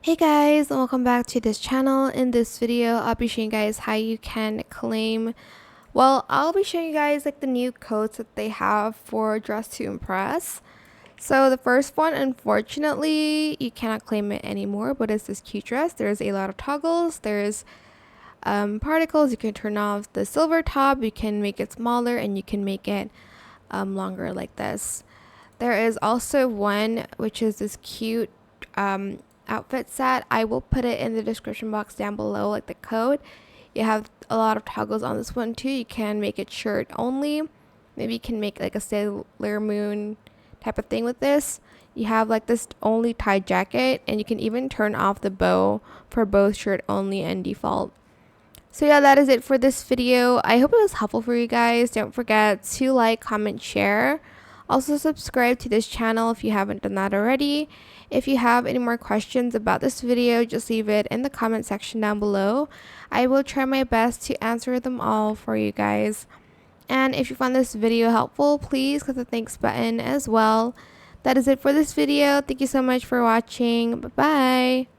Hey guys, and welcome back to this channel. In this video, I'll be showing you guys how you can claim, I'll be showing you guys like the new codes that they have for Dress to Impress. So the first one, unfortunately, you cannot claim it anymore, but it's this cute dress. There's a lot of toggles, there's particles. You can turn off the silver top, you can make it smaller, and you can make it longer like this. There is also one which is this cute outfit set. I will put it in the description box down below, like the code. You have a lot of toggles on this one too. You can make it shirt only. Maybe you can make like a Sailor Moon type of thing with this. You have like this only tie jacket, and you can even turn off the bow for both shirt only and default. So yeah, that is it for this video. I hope it was helpful for you guys. Don't forget to like, comment, share. Also subscribe to this channel if you haven't done that already. If you have any more questions about this video, just leave it in the comment section down below. I will try my best to answer them all for you guys. And if you found this video helpful, please click the thanks button as well. That is it for this video. Thank you so much for watching. Bye bye.